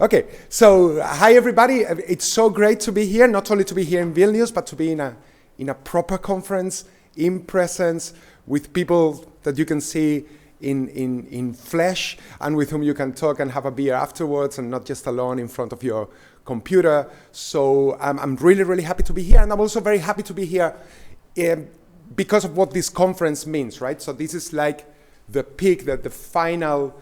Okay, so hi everybody. It's so great to be here, not only to be here in Vilnius, but to be in a proper conference, in presence, with people that you can see in flesh and with whom you can talk and have a beer afterwards and not just alone in front of your computer. So I'm really, really happy to be here. And I'm also very happy to be here because of what this conference means, right? So this is like the peak, the final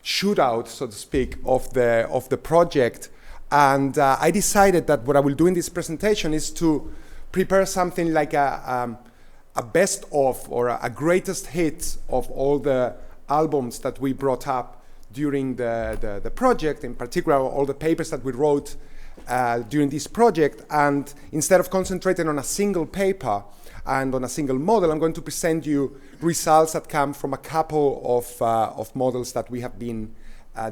shootout, so to speak, of the project. And I decided that what I will do in this presentation is to prepare something like a best of or a greatest hits of all the albums that we brought up during the project, in particular all the papers that we wrote during this project. And instead of concentrating on a single paper and on a single model, I'm going to present you results that come from a couple of models that we have been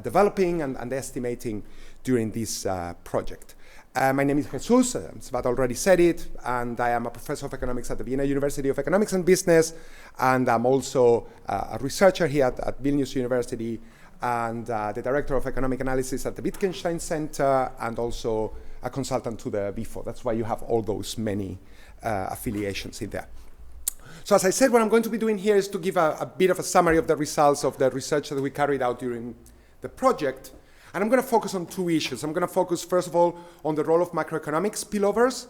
developing and estimating during this project. My name is Jesus, Svat already said it, and I am a professor of economics at the Vienna University of Economics and Business, and I'm also a researcher here at Vilnius University, and the director of economic analysis at the Wittgenstein Center, and also a consultant to the WIFO. That's why you have all those many affiliations in there. So as I said, what I'm going to be doing here is to give a bit of a summary of the results of the research that we carried out during the project. And I'm going to focus on two issues. I'm going to focus, first of all, on the role of macroeconomic spillovers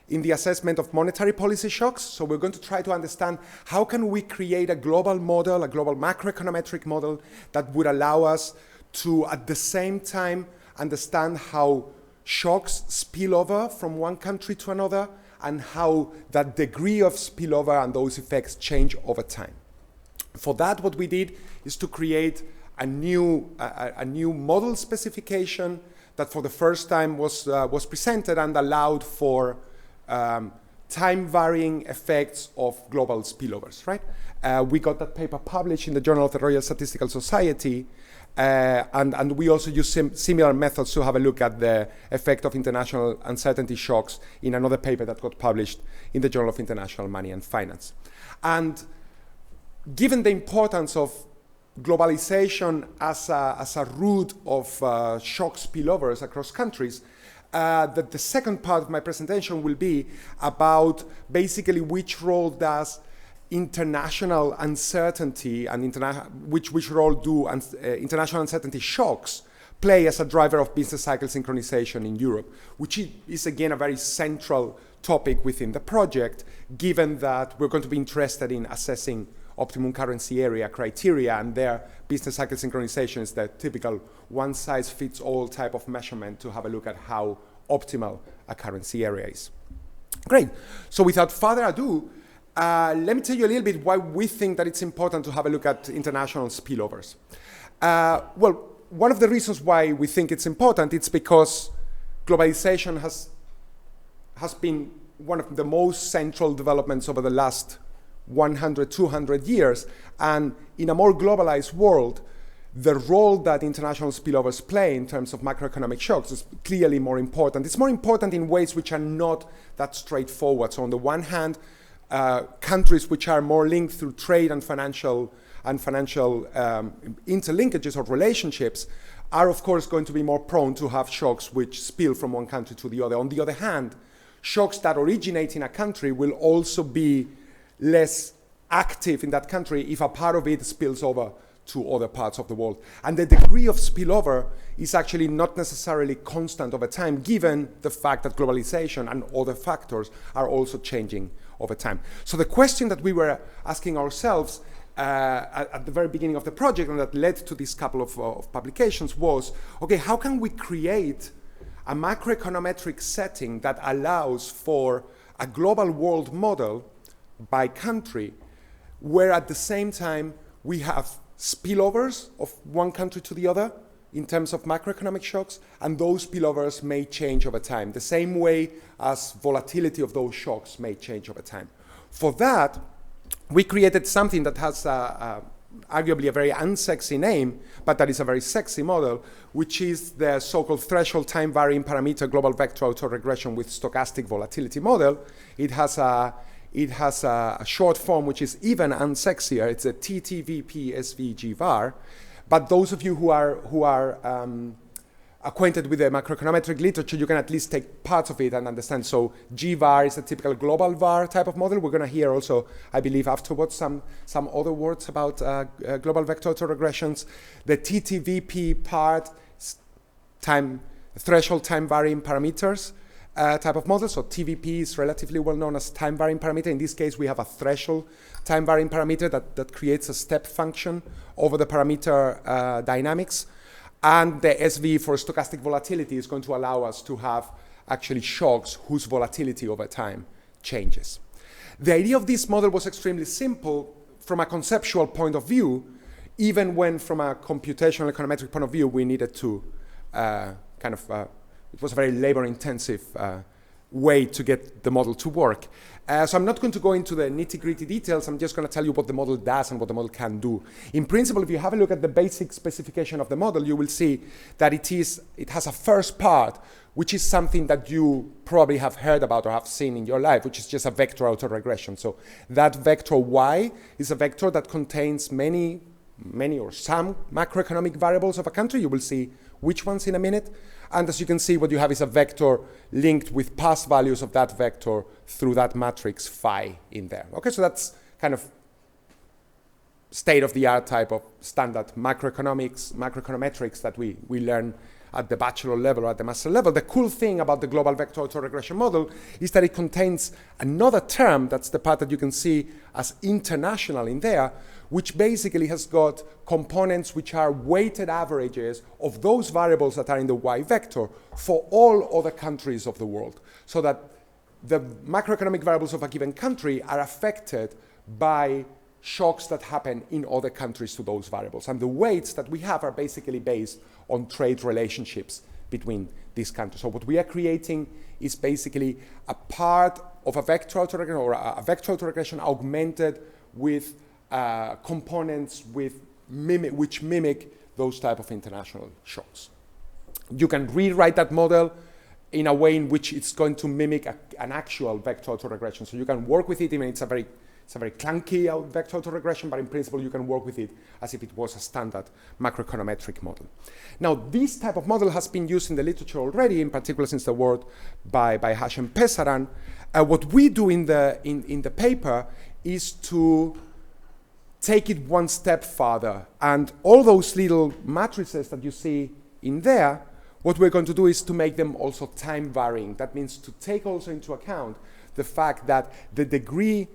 in the assessment of monetary policy shocks. So we're going to try to understand how can we create a global model, a global macroeconometric model that would allow us to, at the same time, understand how shocks spill over from one country to another and how that degree of spillover and those effects change over time. For that, what we did is to create a new model specification that for the first time was presented and allowed for time-varying effects of global spillovers, right? We got that paper published in the Journal of the Royal Statistical Society, and we also use similar methods to have a look at the effect of international uncertainty shocks in another paper that got published in the Journal of International Money and Finance. And given the importance of globalization as a root of shock spillovers across countries, that the second part of my presentation will be about basically which role does international uncertainty and which role do international uncertainty shocks play as a driver of business cycle synchronization in Europe, which is again a very central topic within the project, given that we're going to be interested in assessing optimum currency area criteria, and their business cycle synchronization is the typical one-size-fits-all type of measurement to have a look at how optimal a currency area is. Great. So without further ado, let me tell you a little bit why we think that it's important to have a look at international spillovers. Well, one of the reasons why we think it's important is because globalization has been one of the most central developments over the last 100, 200 years. And in a more globalized world, the role that international spillovers play in terms of macroeconomic shocks is clearly more important. It's more important in ways which are not that straightforward. So on the one hand, countries which are more linked through trade and financial interlinkages or relationships are, of course, going to be more prone to have shocks which spill from one country to the other. On the other hand, shocks that originate in a country will also be less active in that country if a part of it spills over to other parts of the world. And the degree of spillover is actually not necessarily constant over time, given the fact that globalization and other factors are also changing over time. So the question that we were asking ourselves at the very beginning of the project, and that led to this couple of publications, was, okay, how can we create a macroeconometric setting that allows for a global world model by country, where at the same time we have spillovers of one country to the other in terms of macroeconomic shocks, and those spillovers may change over time, the same way as volatility of those shocks may change over time. For that, we created something that has arguably a very unsexy name, but that is a very sexy model, which is the so-called threshold time varying parameter global vector autoregression with stochastic volatility model. It has a short form which is even unsexier. It's a TTVP-SVG-VAR. But those of you who are acquainted with the macroeconometric literature, you can at least take parts of it and understand. So G-VAR is a typical global VAR type of model. We're going to hear also, I believe, afterwards some other words about global vector autoregressions. The TTVP part, threshold time varying parameters type of model. So TVP is relatively well known as time varying parameter. In this case, we have a threshold time varying parameter that creates a step function over the parameter dynamics. And the SV for stochastic volatility is going to allow us to have actually shocks whose volatility over time changes. The idea of this model was extremely simple from a conceptual point of view, even when from a computational econometric point of view, we needed to it was a very labor-intensive way to get the model to work. So I'm not going to go into the nitty-gritty details. I'm just going to tell you what the model does and what the model can do. In principle, if you have a look at the basic specification of the model, you will see that it has a first part, which is something that you probably have heard about or have seen in your life, which is just a vector autoregression. So that vector Y is a vector that contains many or some macroeconomic variables of a country. You will see which ones in a minute. And as you can see, what you have is a vector linked with past values of that vector through that matrix phi in there. Okay, so that's kind of state-of-the-art type of standard macroeconometrics that we learn at the bachelor level or at the master level. The cool thing about the global vector autoregression model is that it contains another term, that's the part that you can see as international in there, which basically has got components which are weighted averages of those variables that are in the Y vector for all other countries of the world, so that the macroeconomic variables of a given country are affected by shocks that happen in other countries to those variables. And the weights that we have are basically based on trade relationships between these countries. So what we are creating is basically a part of a vector autoregression, or a vector autoregression augmented with components which mimic those type of international shocks. You can rewrite that model in a way in which it's going to mimic an actual vector autoregression. So you can work with it. I mean, it's a very clunky vector autoregression, but in principle you can work with it as if it was a standard macroeconometric model. Now, this type of model has been used in the literature already, in particular since the work by Hashem Pesaran. What we do in the paper is to take it one step further, and all those little matrices that you see in there, what we're going to do is to make them also time varying. That means to take also into account the fact that the degree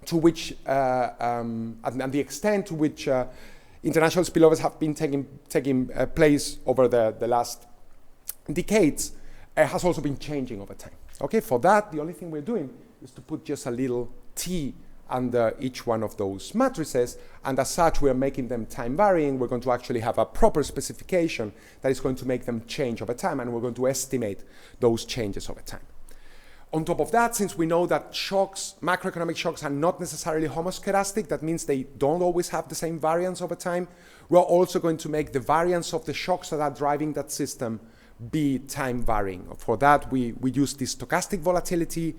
to which and the extent to which international spillovers have been taking place over the last decades has also been changing over time. Okay, for that, the only thing we're doing is to put just a little t under each one of those matrices, and as such, we're making them time varying. We're going to actually have a proper specification that is going to make them change over time, and we're going to estimate those changes over time. On top of that, since we know that shocks, macroeconomic shocks, are not necessarily homoscedastic, that means they don't always have the same variance over time, we're also going to make the variance of the shocks that are driving that system be time varying. For that, we use this stochastic volatility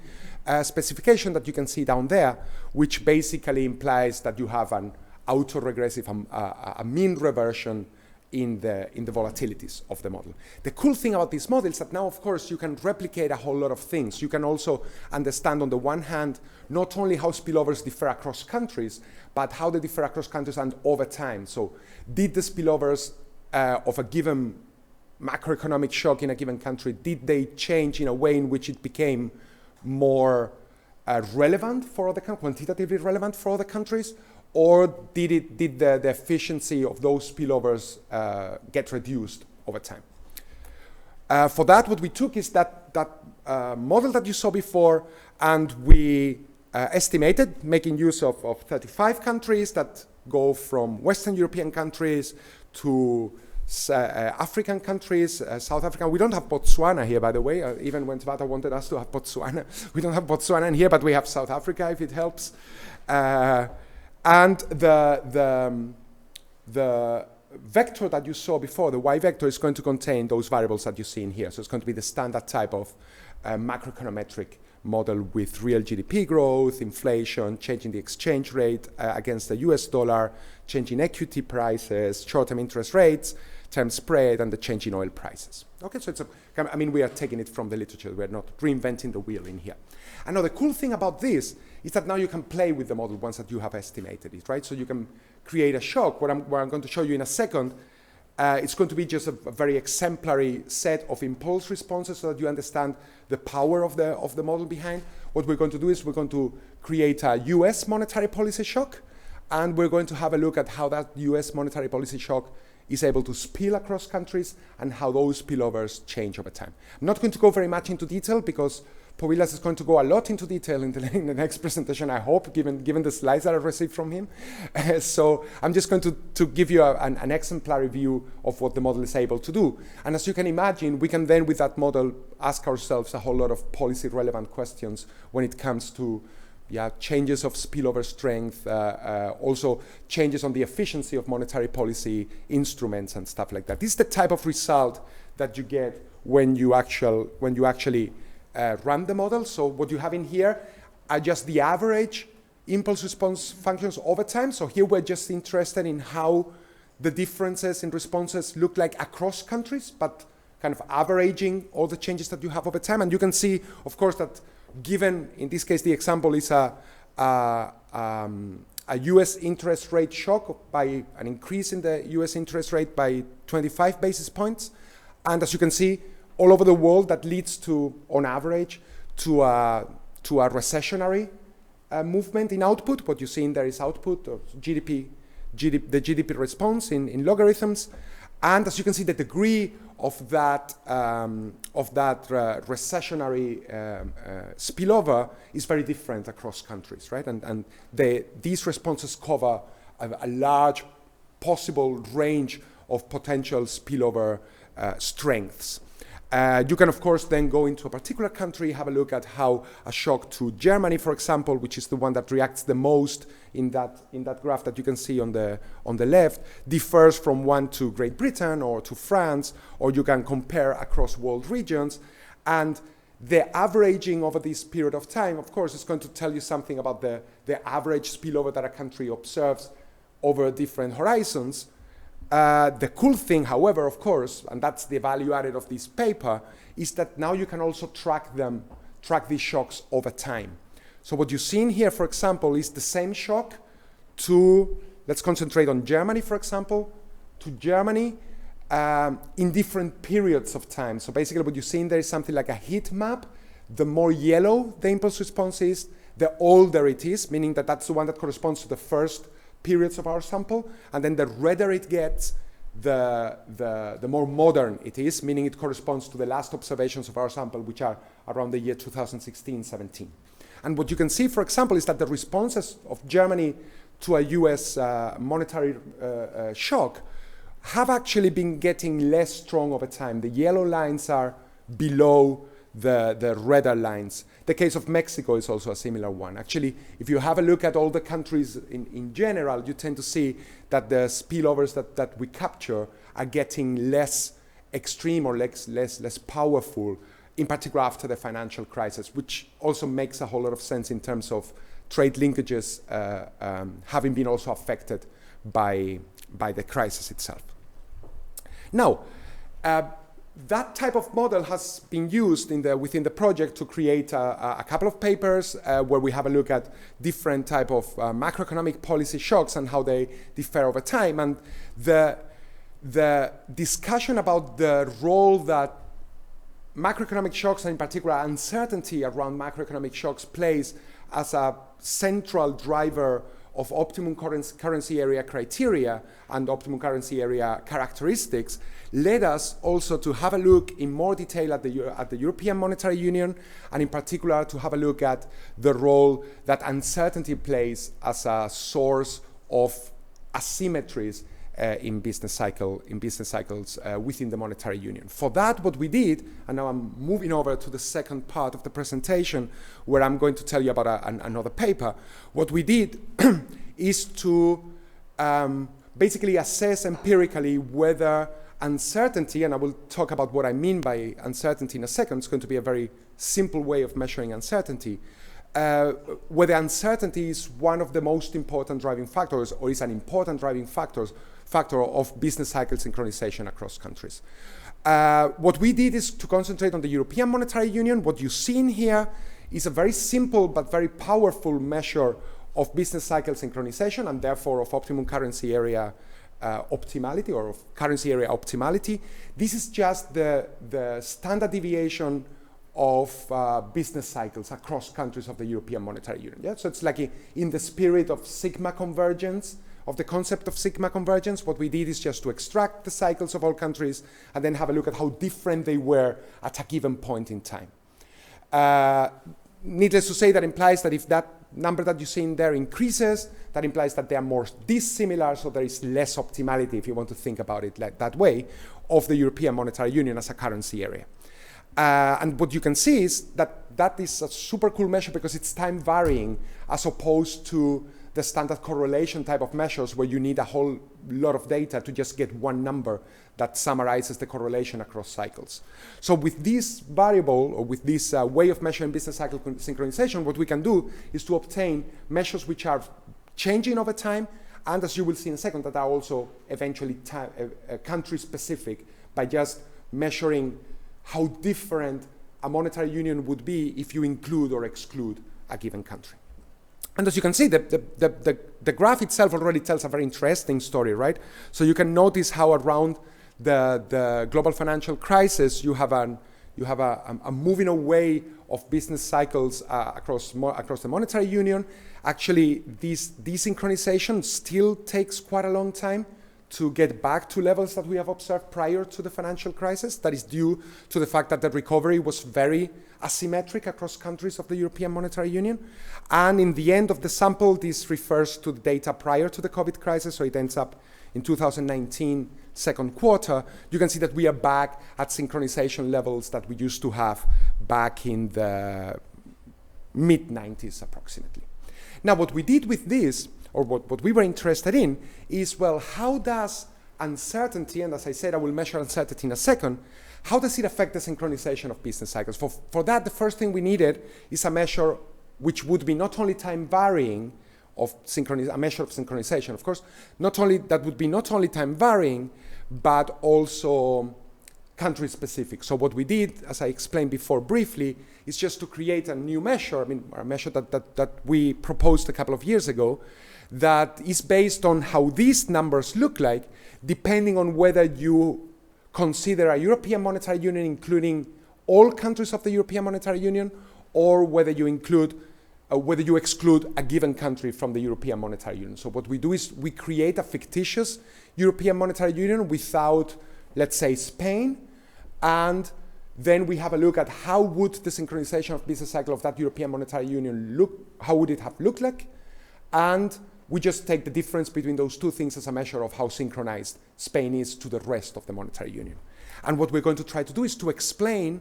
specification that you can see down there, which basically implies that you have an autoregressive, a mean reversion in the volatilities of the model. The cool thing about this model is that now, of course, you can replicate a whole lot of things. You can also understand, on the one hand, not only how spillovers differ across countries, but how they differ across countries and over time. So did the spillovers of a given macroeconomic shock in a given country, did they change in a way in which it became more relevant for other countries, quantitatively relevant for other countries? Or did the efficiency of those spillovers get reduced over time? For that, what we took is that model that you saw before, and we estimated, making use of 35 countries that go from Western European countries to African countries, South Africa. We don't have Botswana here, by the way, even when Tabata wanted us to have Botswana. We don't have Botswana in here, but we have South Africa, if it helps. And the vector that you saw before, the Y vector, is going to contain those variables that you see in here. So it's going to be the standard type of macroeconometric model with real GDP growth, inflation, changing the exchange rate against the US dollar, changing equity prices, short-term interest rates, term spread, and the change in oil prices. Okay, so it's we are taking it from the literature. We're not reinventing the wheel in here. And now the cool thing about this is that now you can play with the model once that you have estimated it, right? So you can create a shock. What I'm going to show you in a second, it's going to be just a very exemplary set of impulse responses so that you understand the power of the model behind. What we're going to do is we're going to create a US monetary policy shock, and we're going to have a look at how that US monetary policy shock is able to spill across countries and how those spillovers change over time. I'm not going to go very much into detail because Povilas is going to go a lot into detail in the next presentation, I hope, given the slides that I received from him. So I'm just going to give you an exemplary view of what the model is able to do. And as you can imagine, we can then, with that model, ask ourselves a whole lot of policy-relevant questions when it comes to changes of spillover strength, also changes on the efficiency of monetary policy instruments and stuff like that. This is the type of result that you get when you actually run the model. So what you have in here are just the average impulse response functions over time. So here we're just interested in how the differences in responses look like across countries, but kind of averaging all the changes that you have over time. And you can see, of course, that given, in this case, the example is a US interest rate shock by an increase in the US interest rate by 25 basis points. And as you can see, all over the world, that leads to, on average, to a recessionary movement in output. What you see in there is output, or the GDP response in logarithms. And as you can see, the degree of that recessionary spillover is very different across countries, right? And these responses cover a large possible range of potential spillover strengths. You can, of course, then go into a particular country, have a look at how a shock to Germany, for example, which is the one that reacts the most in that graph that you can see on the left, differs from one to Great Britain or to France, or you can compare across world regions. And the averaging over this period of time, of course, is going to tell you something about the average spillover that a country observes over different horizons. The cool thing, however, of course, and that's the value added of this paper, is that now you can also track these shocks over time. So what you've seen here, for example, is the same shock to, let's concentrate on Germany, for example, to Germany in different periods of time. So basically what you're seeing there is something like a heat map. The more yellow the impulse response is, the older it is, meaning that that's the one that corresponds to the first periods of our sample, and then the redder it gets, the more modern it is, meaning it corresponds to the last observations of our sample, which are around the year 2016-17. And what you can see, for example, is that the responses of Germany to a US monetary shock have actually been getting less strong over time. The yellow lines are below the redder lines. The case of Mexico is also a similar one. Actually, if you have a look at all the countries in general, you tend to see that the spillovers that we capture are getting less extreme or less powerful, in particular after the financial crisis, which also makes a whole lot of sense in terms of trade linkages having been also affected by the crisis itself. Now, that type of model has been used within the project to create a couple of papers where we have a look at different type of macroeconomic policy shocks and how they differ over time. And the discussion about the role that macroeconomic shocks, and in particular uncertainty around macroeconomic shocks, plays as a central driver of optimum currency area criteria and optimum currency area characteristics, led us also to have a look in more detail at the European Monetary Union, and in particular to have a look at the role that uncertainty plays as a source of asymmetries in business cycles within the monetary union. For that, what we did, and now I'm moving over to the second part of the presentation where I'm going to tell you about another paper. What we did is to basically assess empirically whether uncertainty, and I will talk about what I mean by uncertainty in a second. It's going to be a very simple way of measuring uncertainty, where the uncertainty is one of the most important driving factors, or is an important driving factor of business cycle synchronization across countries. What we did is to concentrate on the European Monetary Union. What you see in here is a very simple but very powerful measure of business cycle synchronization, and therefore of optimum currency area optimality, or of currency area optimality. This is just the standard deviation of business cycles across countries of the European Monetary Union. Yeah? So it's like in the spirit of sigma convergence, of the concept of sigma convergence. What we did is just to extract the cycles of all countries and then have a look at how different they were at a given point in time. Needless to say, that implies that if that number that you see in there increases, that implies that they are more dissimilar, so there is less optimality, if you want to think about it like that way, of the European Monetary Union as a currency area. And what you can see is that that is a super cool measure because it's time varying, as opposed to the standard correlation type of measures where you need a whole lot of data to just get one number that summarizes the correlation across cycles. So with this variable, or with this way of measuring business cycle synchronization, what we can do is to obtain measures which are changing over time, and as you will see in a second, that are also eventually country specific, by just measuring how different a monetary union would be if you include or exclude a given country. And as you can see, the graph itself already tells a very interesting story, right? So you can notice how around the global financial crisis, you have a moving away of business cycles across the monetary union. Actually, this desynchronization still takes quite a long time to get back to levels that we have observed prior to the financial crisis. That is due to the fact that the recovery was very asymmetric across countries of the European Monetary Union. And in the end of the sample, this refers to the data prior to the COVID crisis, so it ends up in 2019, second quarter. You can see that we are back at synchronization levels that we used to have back in the mid-90s approximately. Now, what we did with this, or what we were interested in, is, well, how does uncertainty, and as I said, I will measure uncertainty in a second, how does it affect the synchronization of business cycles? For that, the first thing we needed is a measure which would be not only time varying, a measure of synchronization, of course, not only time varying, but also country specific. So what we did, as I explained before briefly, is just to create a new measure, a measure that we proposed a couple of years ago, that is based on how these numbers look like, depending on whether you consider a European Monetary Union including all countries of the European Monetary Union, or whether you exclude a given country from the European Monetary Union. So what we do is we create a fictitious European Monetary Union without, let's say, Spain, and then we have a look at how would the synchronization of business cycle of that European Monetary Union look, how would it have looked like, and we just take the difference between those two things as a measure of how synchronized Spain is to the rest of the monetary union. And what we're going to try to do is to explain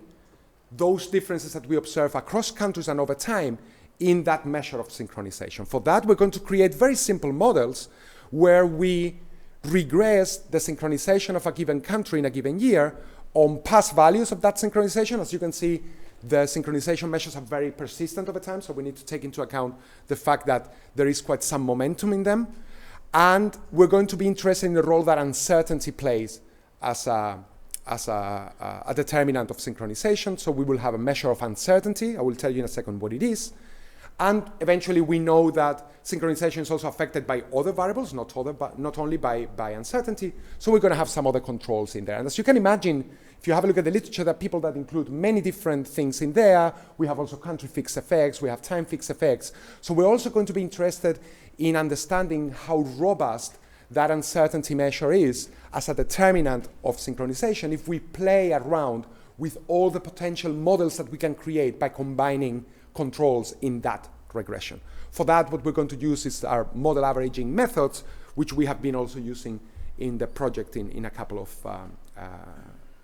those differences that we observe across countries and over time in that measure of synchronization. For that, we're going to create very simple models where we regress the synchronization of a given country in a given year on past values of that synchronization. As you can see, the synchronization measures are very persistent over time, so we need to take into account the fact that there is quite some momentum in them. And we're going to be interested in the role that uncertainty plays as a determinant of synchronization. So we will have a measure of uncertainty. I will tell you in a second what it is. And eventually we know that synchronization is also affected by other variables, not only by uncertainty. So we're going to have some other controls in there. And as you can imagine, if you have a look at the literature, there are people that include many different things in there. We have also country fixed effects. We have time fixed effects. So we're also going to be interested in understanding how robust that uncertainty measure is as a determinant of synchronization if we play around with all the potential models that we can create by combining controls in that regression. For that, what we're going to use is our model averaging methods, which we have been also using in the project in a couple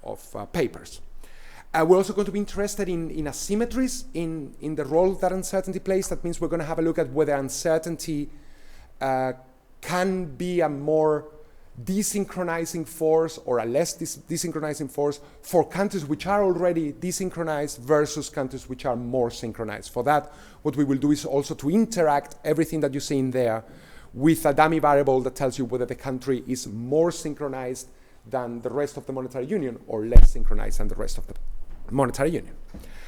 of papers. We're also going to be interested in asymmetries in the role that uncertainty plays. That means we're going to have a look at whether uncertainty can be a more desynchronizing force or a less desynchronizing force for countries which are already desynchronized versus countries which are more synchronized. For that, what we will do is also to interact everything that you see in there with a dummy variable that tells you whether the country is more synchronized than the rest of the monetary union or less synchronized than the rest of the monetary union.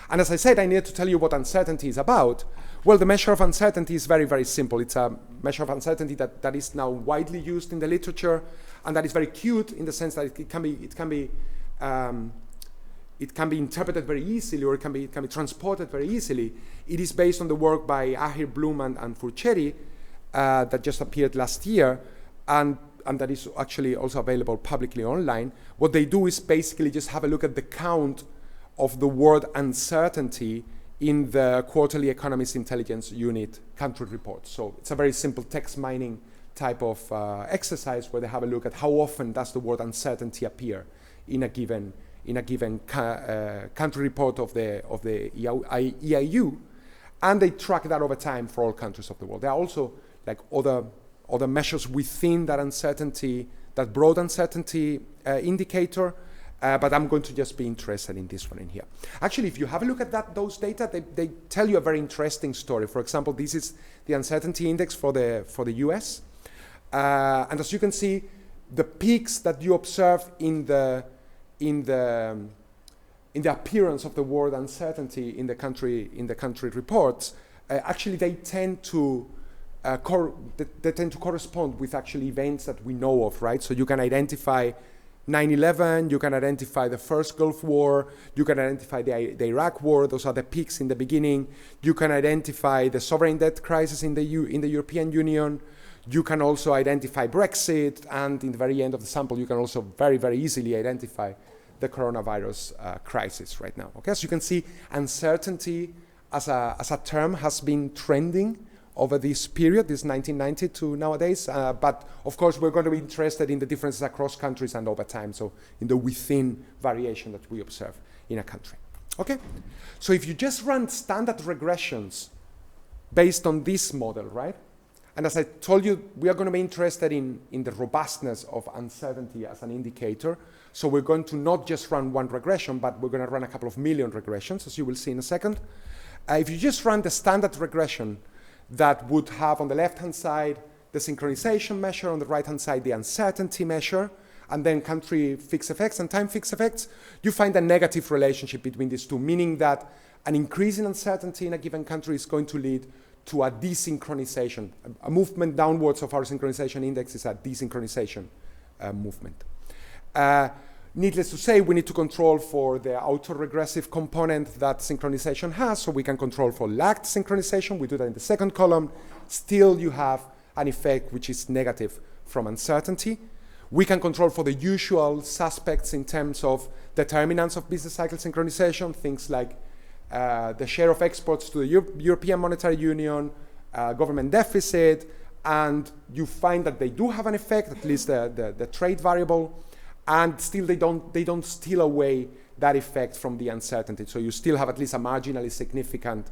And as I said, I needed to tell you what uncertainty is about. Well, the measure of uncertainty is very, very simple. It's a measure of uncertainty that is now widely used in the literature, and that is very cute in the sense that it can be interpreted very easily, or it can be transported very easily. It is based on the work by Ahir, Bloom, and Furcheri that just appeared last year, and that is actually also available publicly online. What they do is basically just have a look at the count of the word uncertainty in the quarterly economist intelligence unit country report. So it's a very simple text mining type of exercise where they have a look at how often does the word uncertainty appear in a given country report of the EIU, and they track that over time for all countries of the world. There are also like other measures within that uncertainty, that broad uncertainty indicator. But I'm going to just be interested in this one in here. Actually, if you have a look at those data, they tell you a very interesting story. For example, this is the uncertainty index for the US. And as you can see, the peaks that you observe in the appearance of the word uncertainty in the country reports, actually they tend to correspond with actually events that we know of, right? So you can identify 9/11, you can identify the first Gulf War, you can identify the Iraq War, those are the peaks in the beginning. You can identify the sovereign debt crisis in the European Union. You can also identify Brexit, and in the very end of the sample, you can also very, very easily identify the coronavirus crisis right now. Okay, so you can see uncertainty as a term has been trending over this period, this 1990 to nowadays. But of course, we're going to be interested in the differences across countries and over time, so in the within variation that we observe in a country. Okay, so if you just run standard regressions based on this model, right? And as I told you, we are going to be interested in the robustness of uncertainty as an indicator. So we're going to not just run one regression, but we're going to run a couple of million regressions, as you will see in a second. If you just run the standard regression, that would have on the left-hand side the synchronization measure, on the right-hand side the uncertainty measure, and then country fixed effects and time fixed effects, you find a negative relationship between these two, meaning that an increase in uncertainty in a given country is going to lead to a desynchronization. A movement downwards of our synchronization index is a desynchronization movement. Needless to say, we need to control for the autoregressive component that synchronization has, so we can control for lagged synchronization. We do that in the second column. Still, you have an effect which is negative from uncertainty. We can control for the usual suspects in terms of determinants of business cycle synchronization, things like the share of exports to the European Monetary Union, government deficit, and you find that they do have an effect, at least the trade variable. And still, they don't steal away that effect from the uncertainty. So you still have at least a marginally significant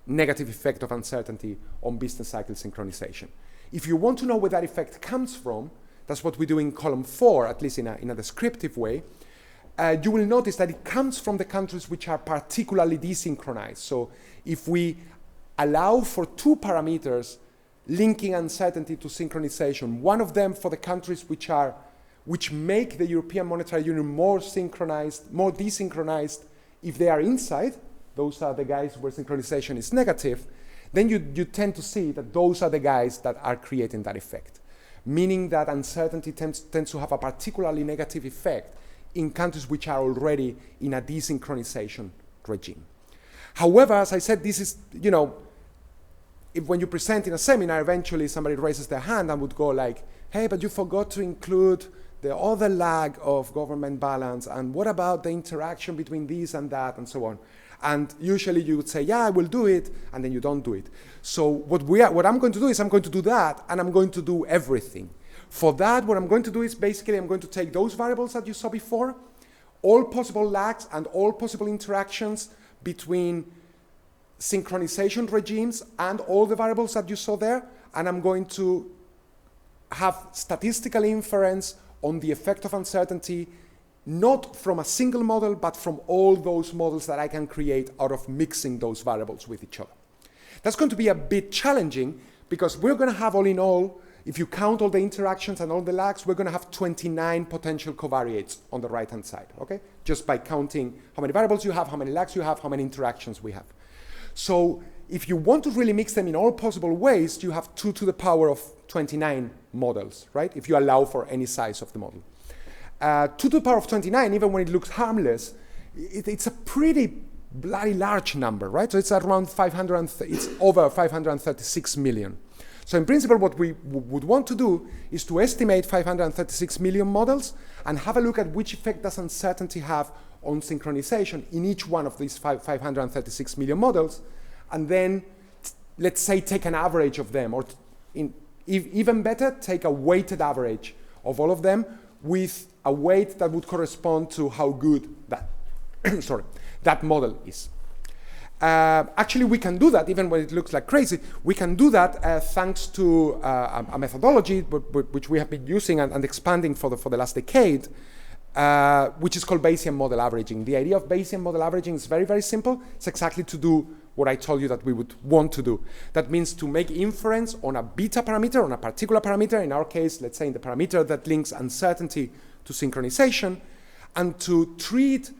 negative effect of uncertainty on business cycle synchronization. If you want to know where that effect comes from, that's what we do in column 4, at least in a descriptive way. You will notice that it comes from the countries which are particularly desynchronized. So if we allow for two parameters linking uncertainty to synchronization, one of them for the countries which make the European Monetary Union more synchronized, more desynchronized if they are inside, those are the guys where synchronization is negative, then you tend to see that those are the guys that are creating that effect, meaning that uncertainty tends to have a particularly negative effect in countries which are already in a desynchronization regime. However, as I said, this is, if when you present in a seminar, eventually somebody raises their hand and would go like, hey, but you forgot to include the other lag of government balance, and what about the interaction between this and that, and so on. And usually you would say, yeah, I will do it, and then you don't do it. So what I'm going to do is I'm going to do that, and I'm going to do everything. For that, what I'm going to do is basically I'm going to take those variables that you saw before, all possible lags and all possible interactions between synchronization regimes and all the variables that you saw there, and I'm going to have statistical inference on the effect of uncertainty, not from a single model, but from all those models that I can create out of mixing those variables with each other. That's going to be a bit challenging because we're going to have all in all, if you count all the interactions and all the lags, we're going to have 29 potential covariates on the right-hand side, okay? Just by counting how many variables you have, how many lags you have, how many interactions we have. So if you want to really mix them in all possible ways, you have 2 to the power of 29 models, right? If you allow for any size of the model. 2 to the power of 29, even when it looks harmless, it's a pretty bloody large number, right? So it's around it's over 536 million. So in principle, what we would want to do is to estimate 536 million models and have a look at which effect does uncertainty have on synchronization in each one of these 536 million models, and then, let's say, take an average of them, or even better, take a weighted average of all of them with a weight that would correspond to how good that, that model is. Actually, we can do that even when it looks like crazy. We can do that thanks to a methodology which we have been using and expanding for the last decade, which is called Bayesian model averaging. The idea of Bayesian model averaging is very, very simple. It's exactly to do what I told you that we would want to do. That means to make inference on a beta parameter, on a particular parameter, in our case, let's say in the parameter that links uncertainty to synchronization, and to treat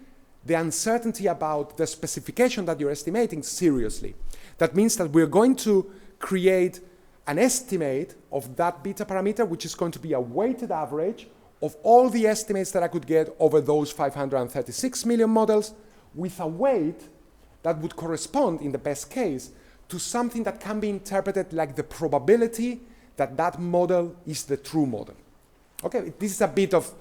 the uncertainty about the specification that you're estimating seriously. That means that we're going to create an estimate of that beta parameter, which is going to be a weighted average of all the estimates that I could get over those 536 million models, with a weight that would correspond, in the best case, to something that can be interpreted like the probability that that model is the true model. Okay, this is a bit of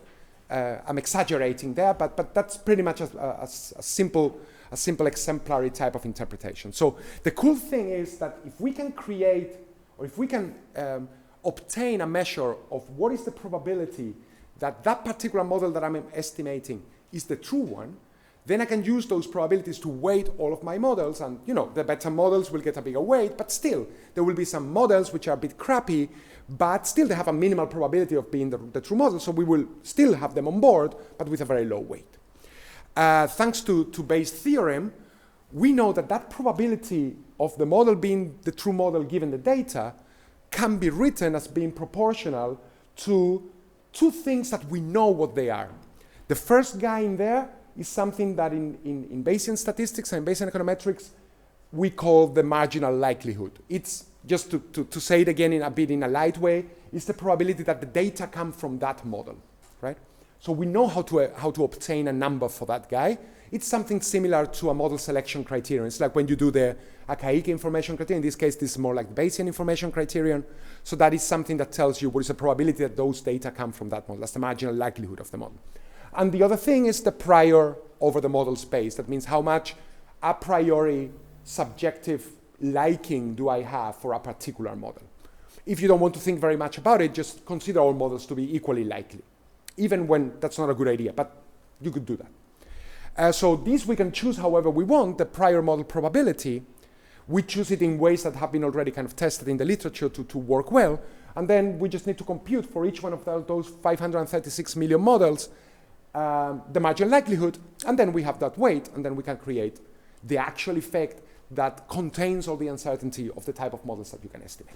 I'm exaggerating there, but that's pretty much a simple exemplary type of interpretation. So the cool thing is that if we can create, or if we can obtain a measure of what is the probability that that particular model that I'm estimating is the true one, then I can use those probabilities to weight all of my models, and the better models will get a bigger weight, but still there will be some models which are a bit crappy, but still they have a minimal probability of being the true model, so we will still have them on board, but with a very low weight. Thanks to Bayes' theorem, we know that that probability of the model being the true model given the data can be written as being proportional to 2 things that we know what they are. The first guy in there is something that in Bayesian statistics and Bayesian econometrics we call the marginal likelihood. It's, just to say it again in a light way, is the probability that the data come from that model, right? So we know how to obtain a number for that guy. It's something similar to a model selection criterion. It's like when you do the archaic information criterion. In this case, this is more like the Bayesian information criterion. So that is something that tells you what is the probability that those data come from that model. That's the marginal likelihood of the model. And the other thing is the prior over the model space. That means how much a priori subjective liking do I have for a particular model. If you don't want to think very much about it, just consider all models to be equally likely, even when that's not a good idea, but you could do that. So this we can choose however we want, the prior model probability. We choose it in ways that have been already kind of tested in the literature to work well, and then we just need to compute for each one of those 536 million models the marginal likelihood, and then we have that weight, and then we can create the actual effect that contains all the uncertainty of the type of models that you can estimate.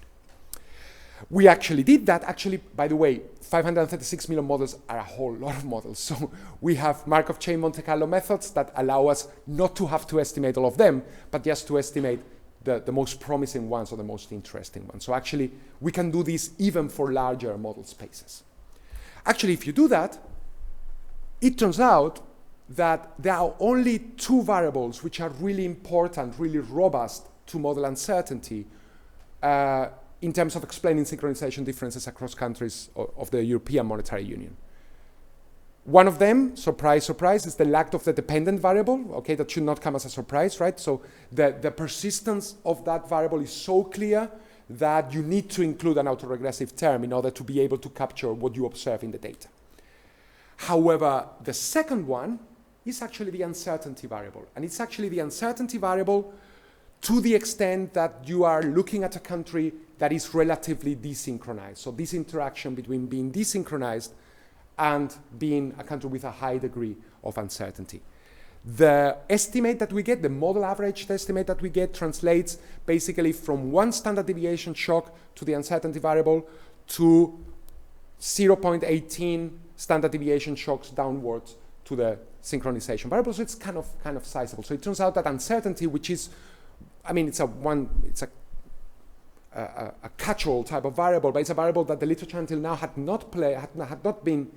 We actually did that. Actually, by the way, 536 million models are a whole lot of models. So we have Markov chain Monte Carlo methods that allow us not to have to estimate all of them, but just to estimate the most promising ones or the most interesting ones. So actually, we can do this even for larger model spaces. Actually, if you do that, it turns out that there are only 2 variables which are really important, really robust to model uncertainty in terms of explaining synchronization differences across countries of the European Monetary Union. One of them, surprise, surprise, is the lack of the dependent variable. Okay, that should not come as a surprise, right? So the persistence of that variable is so clear that you need to include an autoregressive term in order to be able to capture what you observe in the data. However, the second one is actually the uncertainty variable. And it's actually the uncertainty variable to the extent that you are looking at a country that is relatively desynchronized. So this interaction between being desynchronized and being a country with a high degree of uncertainty. The estimate that we get, the model average estimate that we get, translates basically from one standard deviation shock to the uncertainty variable to 0.18 standard deviation shocks downwards to the synchronization variable. So it's kind of sizable. So it turns out that uncertainty, which is, I mean, it's a catch-all type of variable, but it's a variable that the literature until now had not been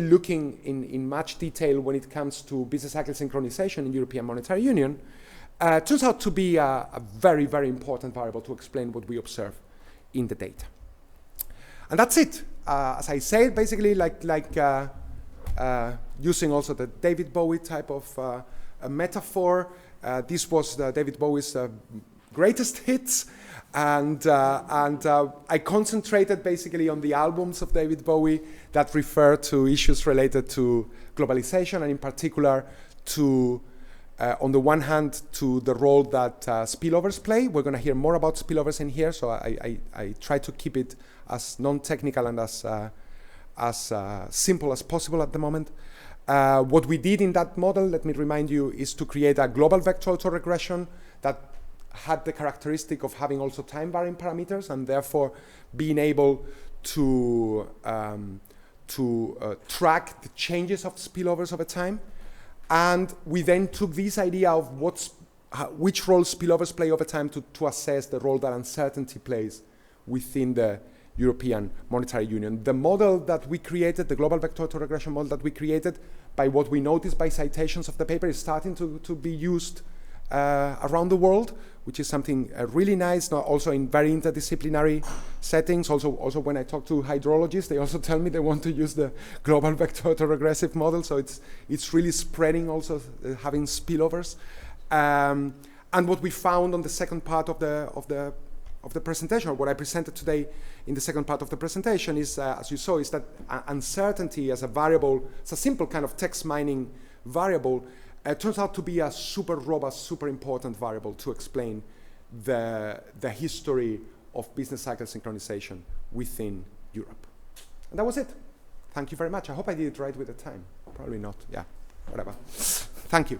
looking in much detail when it comes to business cycle synchronization in European Monetary Union, turns out to be a very, very important variable to explain what we observe in the data. And that's it. As I said, basically using also the David Bowie type of a metaphor, this was David Bowie's greatest hits, and I concentrated basically on the albums of David Bowie that refer to issues related to globalization, and in particular to, on the one hand, to the role that spillovers play. We're going to hear more about spillovers in here, so I try to keep it as non-technical and as simple as possible at the moment. What we did in that model, let me remind you, is to create a global vector autoregression that had the characteristic of having also time-varying parameters, and therefore being able to track the changes of spillovers over time. And we then took this idea of which role spillovers play over time to assess the role that uncertainty plays within the European Monetary Union. The model that we created, the global vector autoregression model that we created, by what we noticed by citations of the paper, is starting to be used around the world, which is something really nice, also in very interdisciplinary settings. Also when I talk to hydrologists, they also tell me they want to use the global vector autoregressive model, so it's really spreading also, having spillovers. And what we found on the second part of the presentation, or what I presented today in the second part of the presentation, is, as you saw, is that uncertainty as a variable, it's a simple kind of text mining variable, turns out to be a super robust, super important variable to explain the history of business cycle synchronization within Europe. And that was it. Thank you very much. I hope I did it right with the time. Probably not. Yeah, whatever. Thank you.